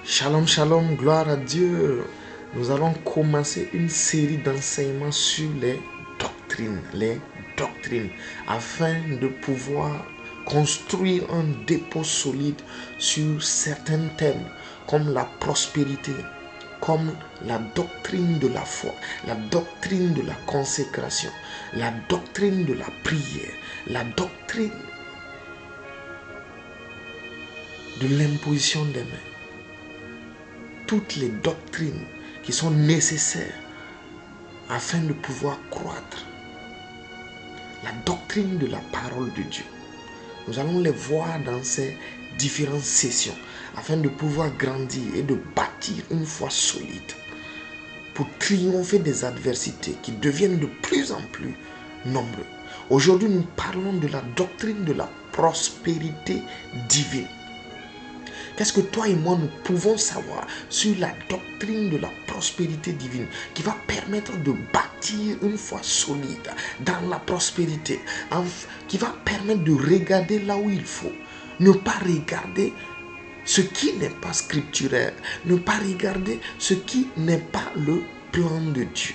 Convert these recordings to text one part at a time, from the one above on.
Shalom, shalom, gloire à Dieu. Nous allons commencer une série d'enseignements sur les doctrines, afin de pouvoir construire un dépôt solide sur certains thèmes comme la prospérité, comme la doctrine de la foi, la doctrine de la consécration, la doctrine de la prière, la doctrine de l'imposition des mains. Toutes les doctrines qui sont nécessaires afin de pouvoir croître. La doctrine de la parole de Dieu. Nous allons les voir dans ces différentes sessions afin de pouvoir grandir et de bâtir une foi solide pour triompher des adversités qui deviennent de plus en plus nombreuses. Aujourd'hui, nous parlons de la doctrine de la prospérité divine. Qu'est-ce que toi et moi nous pouvons savoir sur la doctrine de la prospérité divine qui va permettre de bâtir une foi solide dans la prospérité, qui va permettre de regarder là où il faut, ne pas regarder ce qui n'est pas scripturaire, ne pas regarder ce qui n'est pas le plan de Dieu.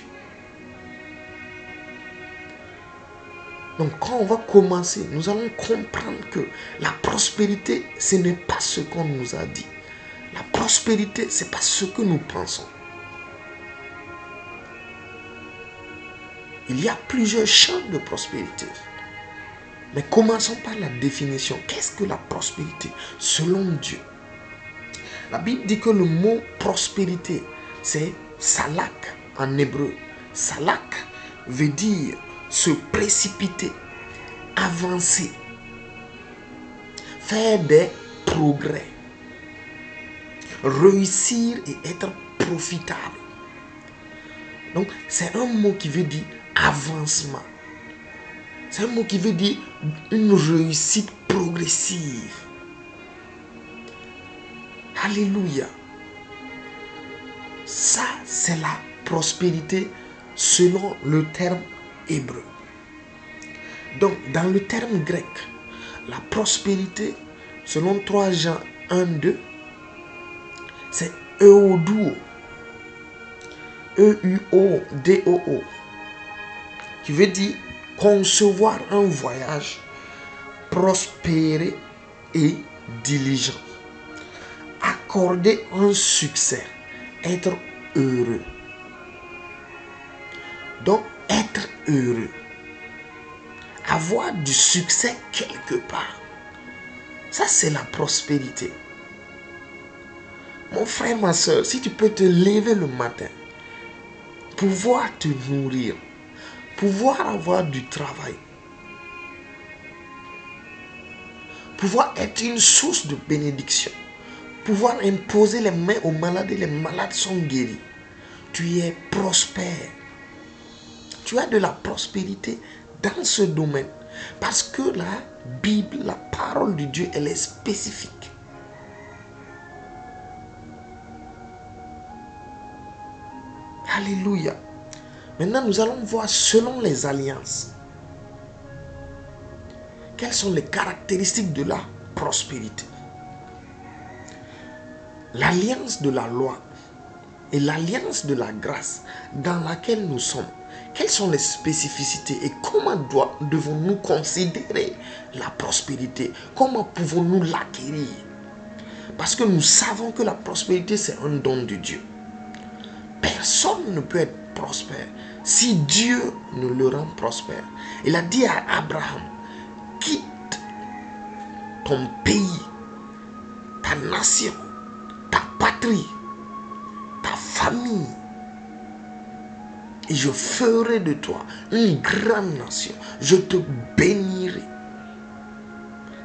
Donc quand on va commencer, nous allons comprendre que la prospérité, ce n'est pas ce qu'on nous a dit. La prospérité, ce n'est pas ce que nous pensons. Il y a plusieurs champs de prospérité. Mais commençons par la définition. Qu'est-ce que la prospérité selon Dieu? La Bible dit que le mot prospérité, c'est salak en hébreu. Salak veut dire se précipiter, avancer, faire des progrès, réussir et être profitable. Donc c'est un mot qui veut dire avancement. C'est un mot qui veut dire une réussite progressive. Alléluia. Ça, c'est la prospérité selon le terme hébreu. Donc, dans le terme grec, la prospérité, selon 3 Jean 1, 2, c'est euodouo, E-U-O-D-O-O, qui veut dire concevoir un voyage, prospérer et diligent, accorder un succès, être heureux. Donc, être heureux, avoir du succès quelque part, ça c'est la prospérité. Mon frère, ma soeur, si tu peux te lever le matin, pouvoir te nourrir, pouvoir avoir du travail, pouvoir être une source de bénédiction, pouvoir imposer les mains aux malades et les malades sont guéris, tu es prospère. Tu as de la prospérité dans ce domaine. Parce que la Bible, la parole de Dieu, elle est spécifique. Alléluia. Maintenant, nous allons voir selon les alliances. Quelles sont les caractéristiques de la prospérité? L'alliance de la loi et l'alliance de la grâce dans laquelle nous sommes. Quelles sont les spécificités et comment devons-nous considérer la prospérité? Comment pouvons-nous l'acquérir? Parce que nous savons que la prospérité, c'est un don de Dieu. Personne ne peut être prospère si Dieu ne le rend prospère. Il a dit à Abraham, quitte ton pays, ta nation, ta patrie, ta famille, et je ferai de toi une grande nation. Je te bénirai.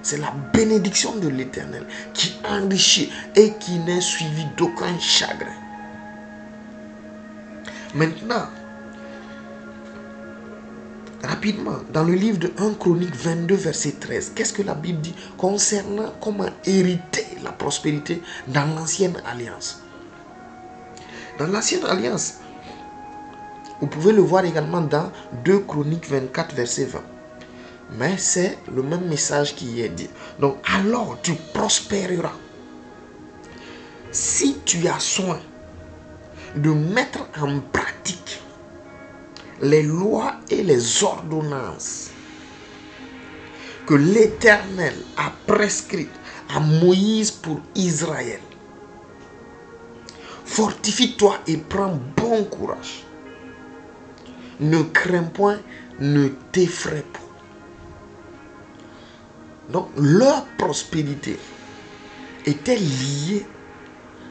C'est la bénédiction de l'Éternel qui enrichit et qui n'est suivie d'aucun chagrin. Maintenant, rapidement, dans le livre de 1 Chronique 22, verset 13, qu'est-ce que la Bible dit concernant comment hériter la prospérité dans l'ancienne alliance? Dans l'ancienne alliance, vous pouvez le voir également dans 2 Chroniques 24, verset 20. Mais c'est le même message qui y est dit. Donc, alors tu prospéreras. si tu as soin de mettre en pratique les lois et les ordonnances que l'Éternel a prescrites à Moïse pour Israël, fortifie-toi et prends bon courage. Ne crains point, ne t'effraie point. Donc, leur prospérité était liée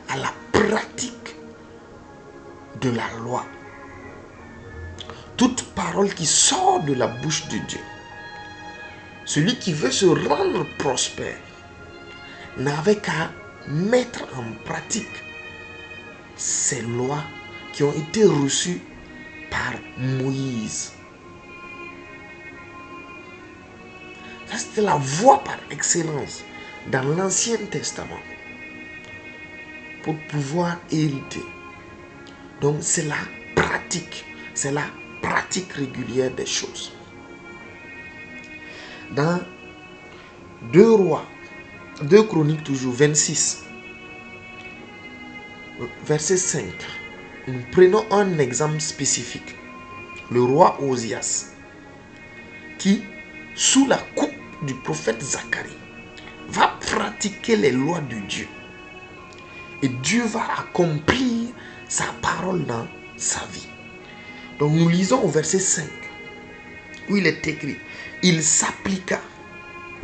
à la pratique de la loi. Toute parole qui sort de la bouche de Dieu, celui qui veut se rendre prospère, n'avait qu'à mettre en pratique ces lois qui ont été reçues par Moïse. Ça, c'était la voie par excellence dans l'Ancien Testament pour pouvoir hériter. Donc c'est la pratique régulière des choses. Dans 2 Chroniques toujours 26, verset 5, nous prenons un exemple spécifique. Le roi Osias, qui, sous la coupe du prophète Zacharie, va pratiquer les lois de Dieu. Et Dieu va accomplir sa parole dans sa vie. Donc nous lisons au verset 5, où il est écrit, il s'appliqua,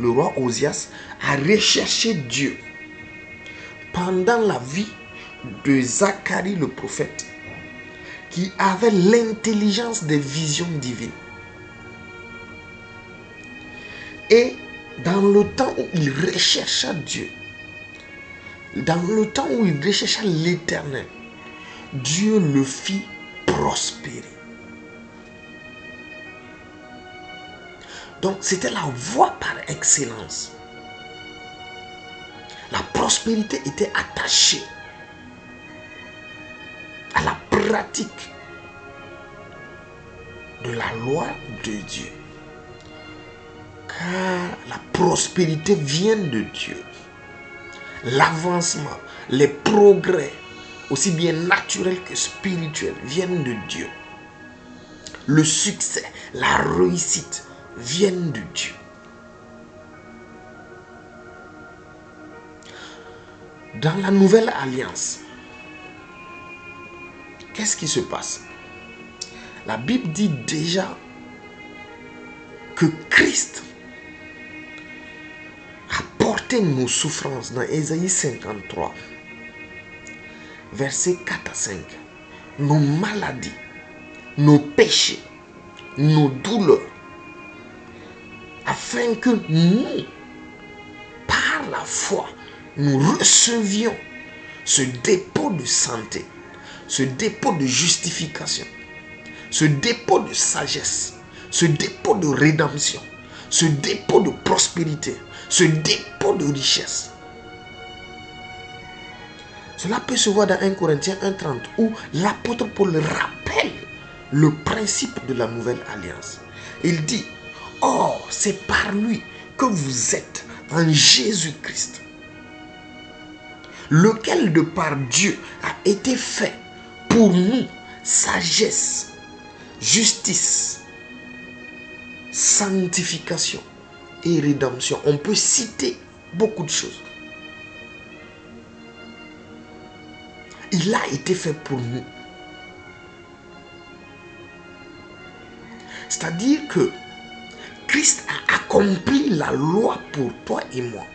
le roi Osias, à rechercher Dieu pendant la vie de Zacharie le prophète, qui avait l'intelligence des visions divines. Et dans le temps où il rechercha Dieu, dans le temps où il rechercha l'Éternel, Dieu le fit prospérer. Donc c'était la voie par excellence. La prospérité était attachée à la pratique de la loi de Dieu. Car la prospérité vient de Dieu. L'avancement, les progrès, aussi bien naturels que spirituels, viennent de Dieu. Le succès, la réussite viennent de Dieu. Dans la nouvelle alliance, qu'est-ce qui se passe? La Bible dit déjà que Christ a porté nos souffrances dans Ésaïe 53, versets 4 à 5. Nos maladies, nos péchés, nos douleurs, afin que nous, par la foi, nous recevions ce dépôt de santé, ce dépôt de justification, ce dépôt de sagesse, ce dépôt de rédemption, ce dépôt de prospérité, ce dépôt de richesse. Cela peut se voir dans 1 Corinthiens 1,30 où l'apôtre Paul rappelle le principe de la nouvelle alliance. Il dit, or c'est par lui que vous êtes en Jésus-Christ, lequel de par Dieu a été fait pour nous sagesse, justice, sanctification et rédemption. On peut citer beaucoup de choses. Il a été fait pour nous. C'est-à-dire que Christ a accompli la loi pour toi et moi,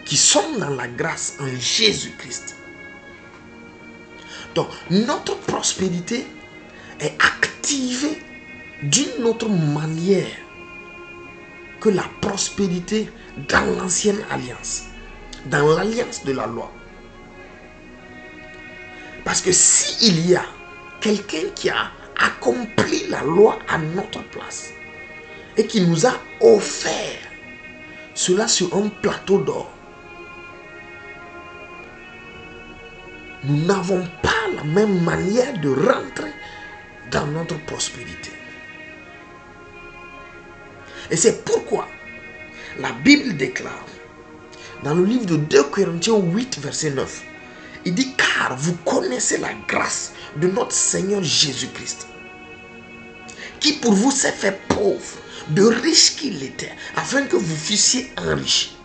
qui sommes dans la grâce en Jésus-Christ. Donc, notre prospérité est activée d'une autre manière que la prospérité dans l'ancienne alliance, dans l'alliance de la loi. Parce que s'il y a quelqu'un qui a accompli la loi à notre place et qui nous a offert cela sur un plateau d'or, nous n'avons pas la même manière de rentrer dans notre prospérité. Et c'est pourquoi la Bible déclare dans le livre de 2 Corinthiens 8, verset 9, Il dit, car vous connaissez la grâce de notre Seigneur Jésus-Christ, qui pour vous s'est fait pauvre, de riche qu'il était, afin que vous fussiez enrichis.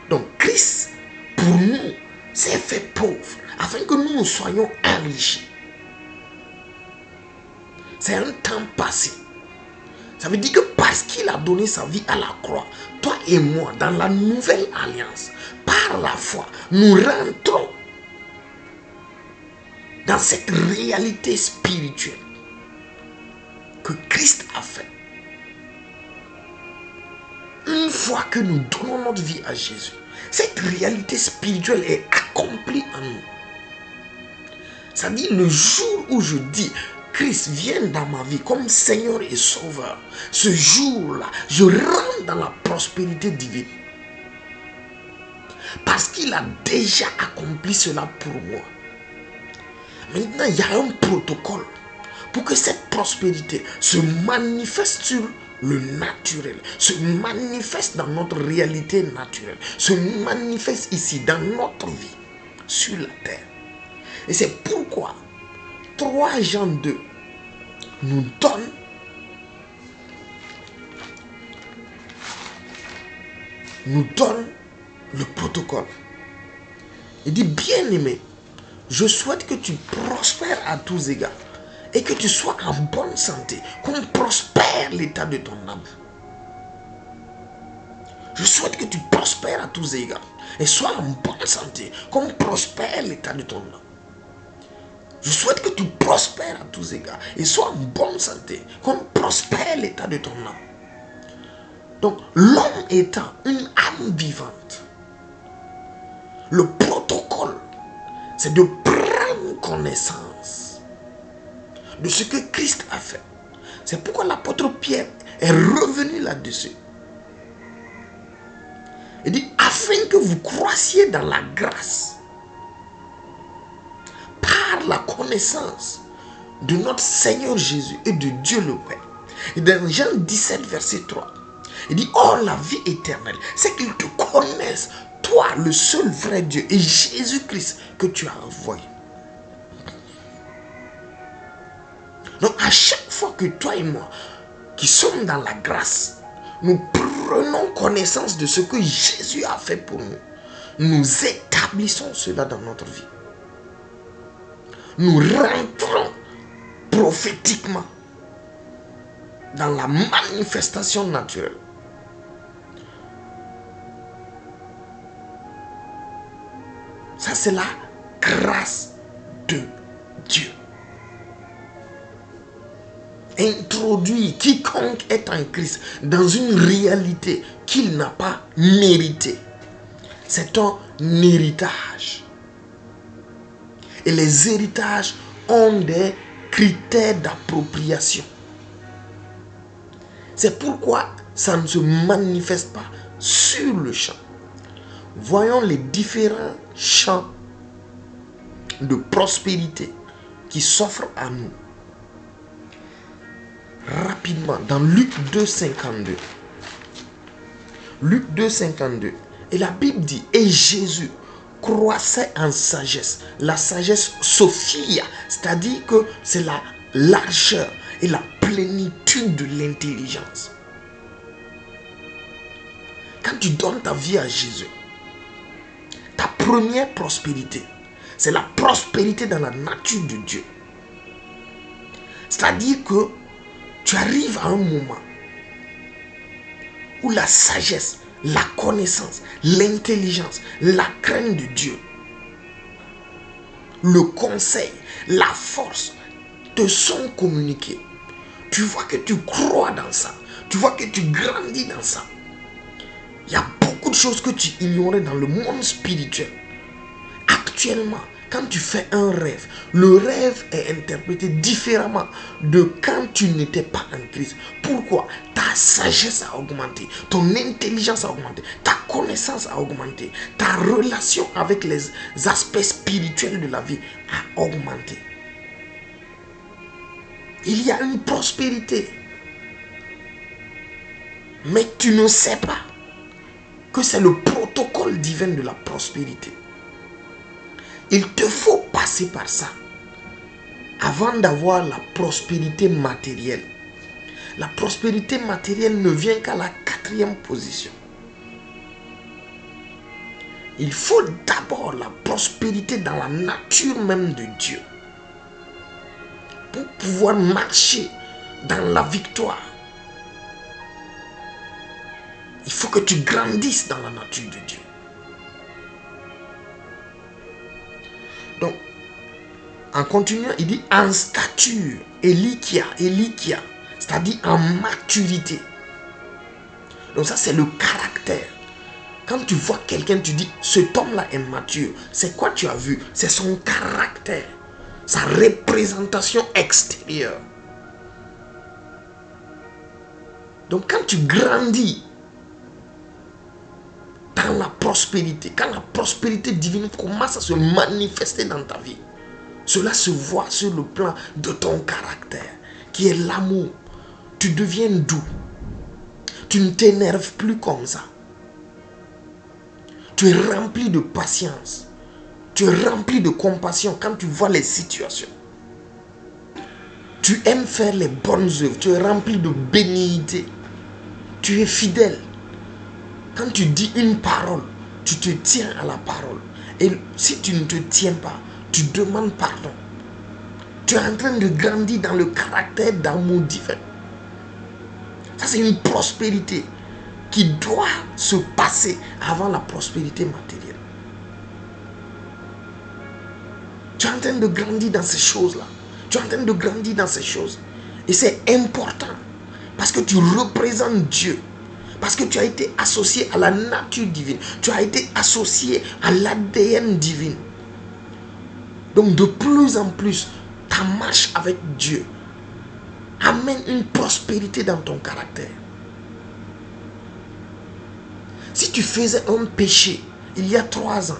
Donc Christ, pour nous, s'est fait pauvre, afin que nous soyons enrichis. C'est un temps passé. Ça veut dire que parce qu'il a donné sa vie à la croix, toi et moi, dans la nouvelle alliance, par la foi, nous rentrons dans cette réalité spirituelle que Christ a fait. Une fois que nous donnons notre vie à Jésus, cette réalité spirituelle est accomplie en nous. Ça dit, le jour où je dis, Christ vient dans ma vie comme Seigneur et Sauveur, ce jour-là, je rentre dans la prospérité divine. Parce qu'il a déjà accompli cela pour moi. Maintenant, il y a un protocole pour que cette prospérité se manifeste sur le naturel, se manifeste dans notre réalité naturelle, se manifeste ici dans notre vie, sur la terre. Et c'est pourquoi 3 Jean 2 nous donne le protocole. Il dit, bien-aimé, je souhaite que tu prospères à tous égards et que tu sois en bonne santé, comme prospère l'état de ton âme. Je souhaite que tu prospères à tous égards et sois en bonne santé, comme prospère l'état de ton âme. Je souhaite que tu prospères à tous égards et sois en bonne santé, comme prospère l'état de ton âme. Donc, l'homme étant une âme vivante, le protocole, c'est de prendre connaissance de ce que Christ a fait. C'est pourquoi l'apôtre Pierre est revenu là-dessus. Il dit, afin que vous croissiez dans la grâce, par la connaissance de notre Seigneur Jésus et de Dieu le Père. Et dans Jean 17, verset 3, il dit, or la vie éternelle, c'est qu'ils te connaissent, toi, le seul vrai Dieu, et Jésus-Christ que tu as envoyé. Donc, à chaque fois que toi et moi, qui sommes dans la grâce, nous prenons connaissance de ce que Jésus a fait pour nous, nous établissons cela dans notre vie. Nous rentrons prophétiquement dans la manifestation naturelle. Ça, c'est la grâce de Dieu. Introduire quiconque est en Christ dans une réalité qu'il n'a pas méritée. C'est un héritage. Et les héritages ont des critères d'appropriation. C'est pourquoi ça ne se manifeste pas sur le champ. Voyons les différents champs de prospérité qui s'offrent à nous. Rapidement, dans Luc 2,52. Luc 2,52. Et la Bible dit, et Jésus croissait en sagesse. La sagesse Sophia, c'est-à-dire que c'est la largeur et la plénitude de l'intelligence. Quand tu donnes ta vie à Jésus, ta première prospérité, c'est la prospérité dans la nature de Dieu. C'est-à-dire que tu arrives à un moment où la sagesse, la connaissance, l'intelligence, la crainte de Dieu, le conseil, la force te sont communiqués. Tu vois que tu crois dans ça. Tu vois que tu grandis dans ça. Il y a beaucoup de choses que tu ignorais dans le monde spirituel. Actuellement, quand tu fais un rêve, le rêve est interprété différemment de quand tu n'étais pas en Christ. Pourquoi? Ta sagesse a augmenté, ton intelligence a augmenté, ta connaissance a augmenté, ta relation avec les aspects spirituels de la vie a augmenté. Il y a une prospérité. Mais tu ne sais pas que c'est le protocole divin de la prospérité. Il te faut passer par ça avant d'avoir la prospérité matérielle. La prospérité matérielle ne vient qu'à la 4e position. Il faut d'abord la prospérité dans la nature même de Dieu pour pouvoir marcher dans la victoire. Il faut que tu grandisses dans la nature de Dieu. Donc, en continuant, il dit en stature, Elikia, c'est-à-dire en maturité. Donc ça, c'est le caractère. Quand tu vois quelqu'un, tu dis, cet homme-là est mature. C'est quoi tu as vu? C'est son caractère, sa représentation extérieure. Donc quand tu grandis dans la prospérité, quand la prospérité divine commence à se manifester dans ta vie, cela se voit sur le plan de ton caractère, qui est l'amour. Tu deviens doux. Tu ne t'énerves plus comme ça. Tu es rempli de patience. Tu es rempli de compassion quand tu vois les situations. Tu aimes faire les bonnes œuvres. Tu es rempli de bénignité. Tu es fidèle. Quand tu dis une parole, tu te tiens à la parole. Et si tu ne te tiens pas, tu demandes pardon. Tu es en train de grandir dans le caractère d'amour divin. Ça, c'est une prospérité qui doit se passer avant la prospérité matérielle. Tu es en train de grandir dans ces choses-là. Tu es en train de grandir dans ces choses. Et c'est important parce que tu représentes Dieu. Parce que tu as été associé à la nature divine. Tu as été associé à l'ADN divin. Donc de plus en plus, ta marche avec Dieu amène une prospérité dans ton caractère. Si tu faisais un péché il y a 3 ans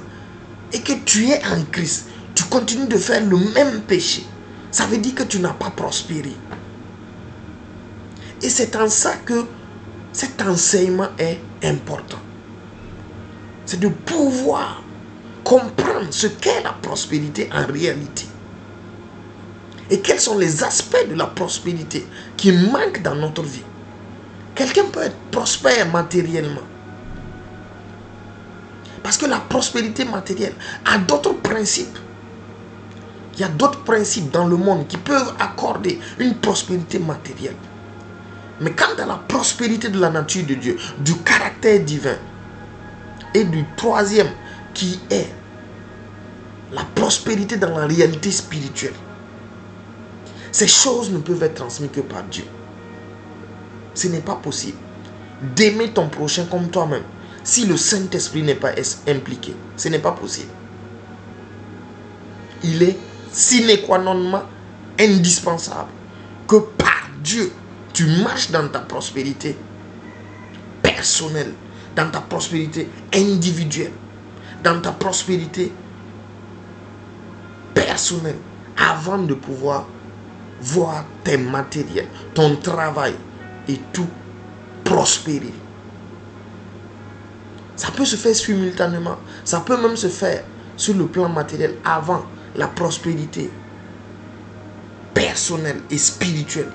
et que tu es en Christ, tu continues de faire le même péché, ça veut dire que tu n'as pas prospéré. Et c'est en ça que cet enseignement est important. C'est de pouvoir comprendre ce qu'est la prospérité en réalité. Et quels sont les aspects de la prospérité qui manquent dans notre vie. Quelqu'un peut être prospère matériellement. Parce que la prospérité matérielle a d'autres principes. Il y a d'autres principes dans le monde qui peuvent accorder une prospérité matérielle. Mais quant à la prospérité de la nature de Dieu, du caractère divin, et du troisième qui est la prospérité dans la réalité spirituelle, ces choses ne peuvent être transmises que par Dieu. Ce n'est pas possible d'aimer ton prochain comme toi-même si le Saint-Esprit n'est pas impliqué. Ce n'est pas possible. Il est sine qua non indispensable que par Dieu, tu marches dans ta prospérité personnelle, dans ta prospérité individuelle, dans ta prospérité personnelle, avant de pouvoir voir tes matériels, ton travail et tout prospérer. Ça peut se faire simultanément, ça peut même se faire sur le plan matériel avant la prospérité personnelle et spirituelle.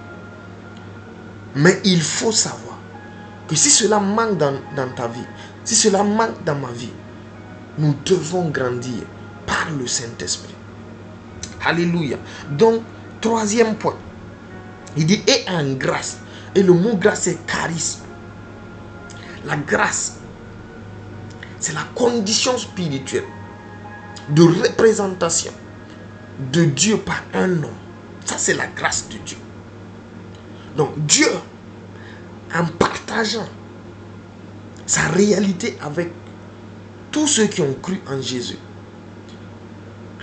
Mais il faut savoir que si cela manque dans ta vie, si cela manque dans ma vie, nous devons grandir par le Saint-Esprit. Alléluia. Donc, troisième point, il dit et en grâce. Et le mot grâce, c'est charisme. La grâce, c'est la condition spirituelle de représentation de Dieu par un homme. Ça, c'est la grâce de Dieu. Donc, Dieu, en partageant sa réalité avec tous ceux qui ont cru en Jésus,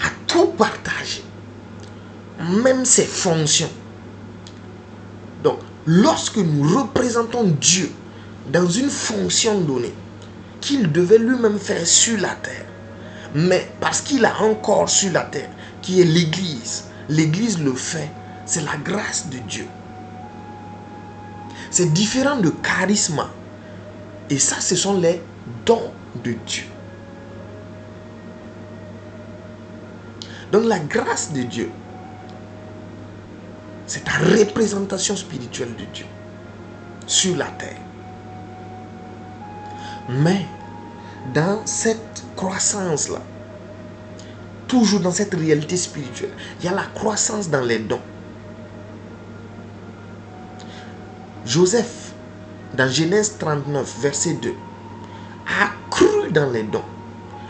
a tout partagé, même ses fonctions. Donc, lorsque nous représentons Dieu dans une fonction donnée, qu'il devait lui-même faire sur la terre, mais parce qu'il a un corps sur la terre, qui est l'Église, l'Église le fait, c'est la grâce de Dieu. C'est différent de charisme. Et ça, ce sont les dons de Dieu. Donc la grâce de Dieu, c'est ta représentation spirituelle de Dieu sur la terre. Mais dans cette croissance-là, toujours dans cette réalité spirituelle, il y a la croissance dans les dons. Joseph, dans Genèse 39, verset 2, a cru dans les dons.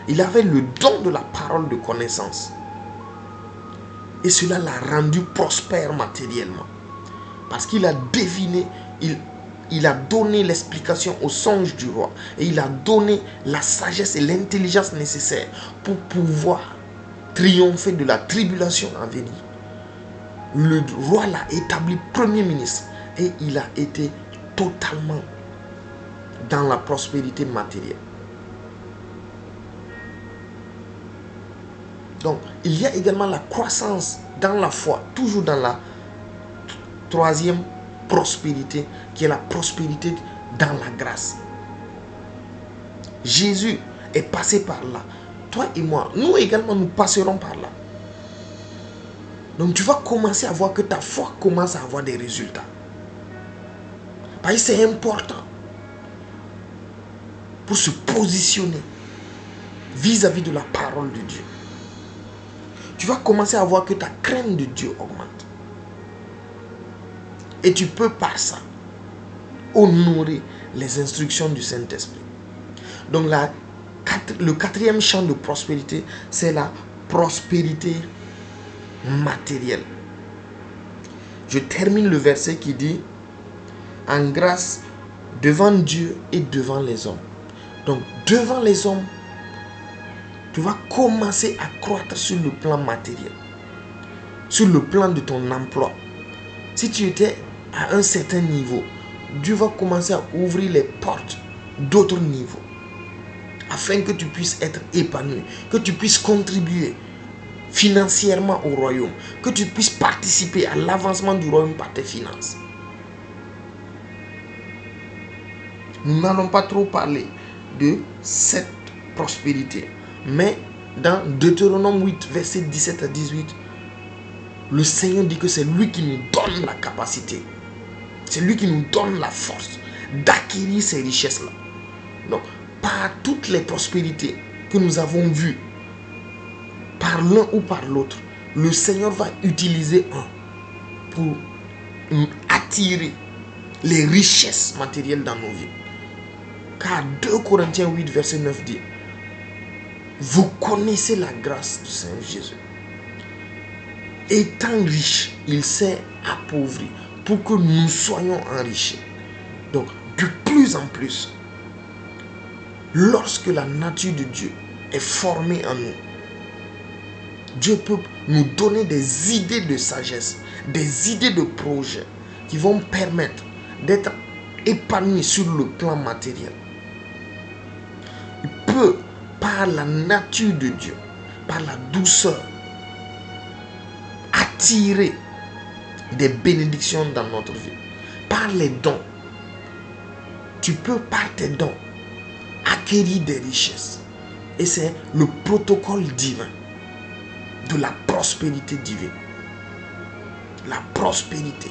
Il avait le don de la parole de connaissance. Et cela l'a rendu prospère matériellement. Parce qu'il a deviné, il a donné l'explication au songe du roi. Et il a donné la sagesse et l'intelligence nécessaires pour pouvoir triompher de la tribulation à venir. Le roi l'a établi premier ministre. Et il a été totalement dans la prospérité matérielle. Donc, il y a également la croissance dans la foi, toujours dans la troisième prospérité, qui est la prospérité dans la grâce. Jésus est passé par là. Toi et moi, nous également, nous passerons par là. Donc, tu vas commencer à voir que ta foi commence à avoir des résultats. Parce que c'est important pour se positionner vis-à-vis de la parole de Dieu. Tu vas commencer à voir que ta crainte de Dieu augmente. Et tu peux par ça honorer les instructions du Saint-Esprit. Donc le quatrième champ de prospérité, c'est la prospérité matérielle. Je termine le verset qui dit « En grâce devant Dieu et devant les hommes ». Donc devant les hommes, tu vas commencer à croître sur le plan matériel, sur le plan de ton emploi. Si tu étais à un certain niveau, Dieu va commencer à ouvrir les portes d'autres niveaux, afin que tu puisses être épanoui, que tu puisses contribuer financièrement au royaume, que tu puisses participer à l'avancement du royaume par tes finances. Nous n'allons pas trop parler de cette prospérité. Mais dans Deutéronome 8, verset 17 à 18, le Seigneur dit que c'est lui qui nous donne la capacité. C'est lui qui nous donne la force d'acquérir ces richesses-là. Donc, par toutes les prospérités que nous avons vues, par l'un ou par l'autre, le Seigneur va utiliser un pour attirer les richesses matérielles dans nos vies. Car 2 Corinthiens 8, verset 9 dit: vous connaissez la grâce du Seigneur Jésus. Étant riche, il s'est appauvri pour que nous soyons enrichis. Donc, de plus en plus, lorsque la nature de Dieu est formée en nous, Dieu peut nous donner des idées de sagesse, des idées de projets qui vont permettre d'être épanouis sur le plan matériel. Il peut, par la nature de Dieu, par la douceur, attirer des bénédictions dans notre vie. Par les dons, tu peux par tes dons acquérir des richesses. Et c'est le protocole divin de la prospérité divine. La prospérité.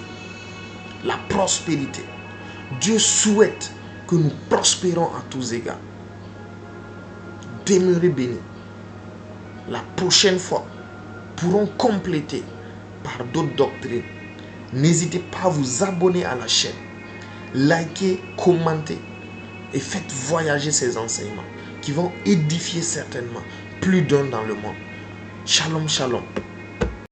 La prospérité. Dieu souhaite que nous prospérons à tous égards. Demeurez bénis. La prochaine fois, pourrons compléter par d'autres doctrines. N'hésitez pas à vous abonner à la chaîne. Likez, commentez et faites voyager ces enseignements qui vont édifier certainement plus d'un dans le monde. Shalom, shalom.